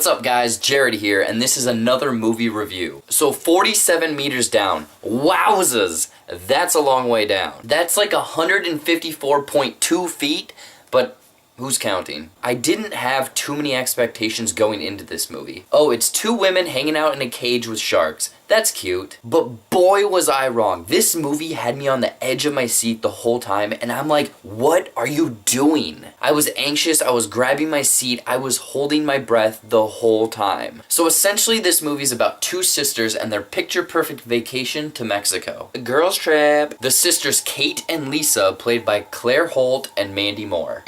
What's up guys, Jared here, and this is another movie review. So 47 meters down, wowzas, that's a long way down. That's like 154.2 feet, but who's counting? I didn't have too many expectations going into this movie. Oh, it's two women hanging out in a cage with sharks. That's cute. But boy was I wrong. This movie had me on the edge of my seat the whole time, and I'm like, what are you doing? I was anxious, I was grabbing my seat, I was holding my breath the whole time. So essentially this movie's about two sisters and their picture-perfect vacation to Mexico. A girls trip. The sisters Kate and Lisa, played by Claire Holt and Mandy Moore.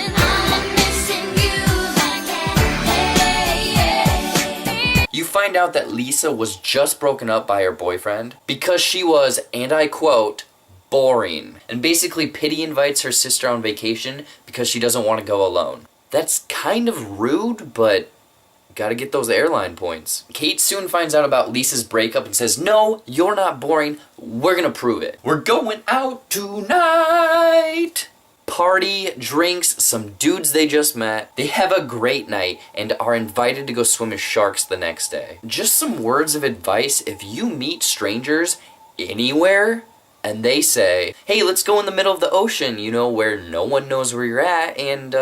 You find out that Lisa was just broken up by her boyfriend because she was, and I quote, boring. And basically Pity invites her sister on vacation because she doesn't want to go alone. That's kind of rude, but gotta get those airline points. Kate soon finds out about Lisa's breakup and says, no, you're not boring, we're gonna prove it. We're going out tonight! Party, drinks, some dudes they just met. They have a great night and are invited to go swim with sharks the next day. Just some words of advice: if you meet strangers anywhere and they say, hey, let's go in the middle of the ocean, you know, where no one knows where you're at, and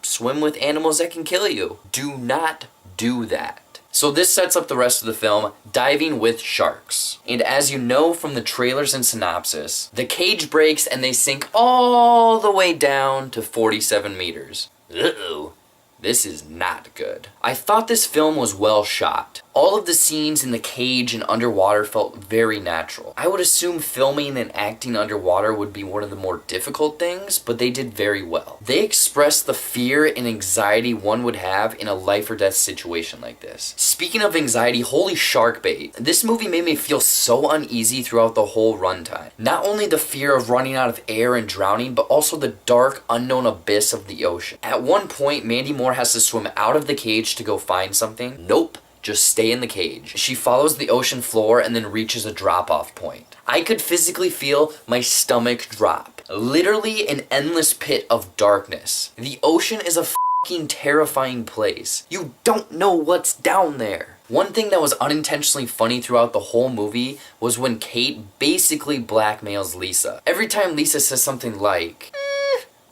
swim with animals that can kill you. Do not do that. So this sets up the rest of the film, diving with sharks. And as you know from the trailers and synopsis, the cage breaks and they sink all the way down to 47 meters. Uh-oh. This is not good. I thought this film was well shot. All of the scenes in the cage and underwater felt very natural. I would assume filming and acting underwater would be one of the more difficult things, but they did very well. They expressed the fear and anxiety one would have in a life or death situation like this. Speaking of anxiety, holy shark bait. This movie made me feel so uneasy throughout the whole runtime. Not only the fear of running out of air and drowning, but also the dark, unknown abyss of the ocean. At one point, Mandy Moore has to swim out of the cage to go find something. Nope. Just stay in the cage. She follows the ocean floor and then reaches a drop-off point. I could physically feel my stomach drop. Literally an endless pit of darkness. The ocean is a fucking terrifying place. You don't know what's down there. One thing that was unintentionally funny throughout the whole movie was when Kate basically blackmails Lisa. Every time Lisa says something like,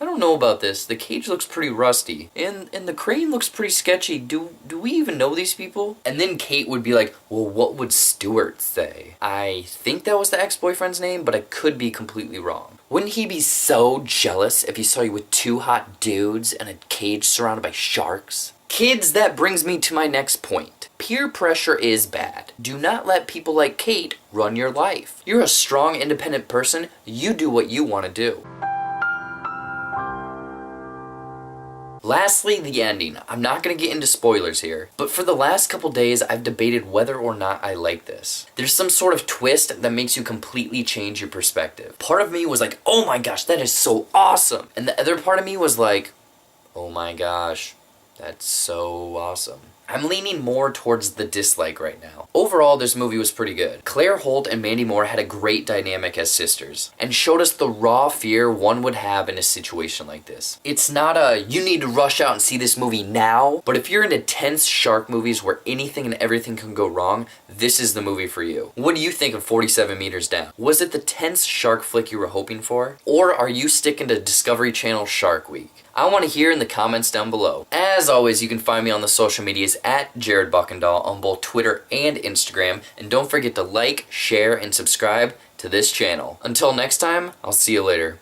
I don't know about this. The cage looks pretty rusty. And the crane looks pretty sketchy. Do we even know these people? And then Kate would be like, well, what would Stuart say? I think that was the ex-boyfriend's name, but I could be completely wrong. Wouldn't he be so jealous if he saw you with two hot dudes and a cage surrounded by sharks? Kids, that brings me to my next point. Peer pressure is bad. Do not let people like Kate run your life. You're a strong, independent person. You do what you want to do. Lastly, the ending. I'm not going to get into spoilers here, but for the last couple days I've debated whether or not I like this. There's some sort of twist that makes you completely change your perspective. Part of me was like, oh my gosh, that is so awesome. And the other part of me was like, oh my gosh, that's so awesome. I'm leaning more towards the dislike right now. Overall, this movie was pretty good. Claire Holt and Mandy Moore had a great dynamic as sisters, and showed us the raw fear one would have in a situation like this. It's not a, you need to rush out and see this movie now, but if you're into tense shark movies where anything and everything can go wrong, this is the movie for you. What do you think of 47 Meters Down? Was it the tense shark flick you were hoping for? Or are you sticking to Discovery Channel Shark Week? I want to hear in the comments down below. As always, you can find me on the social medias at Jared Buckendahl on both Twitter and Instagram. And don't forget to like, share, and subscribe to this channel. Until next time, I'll see you later.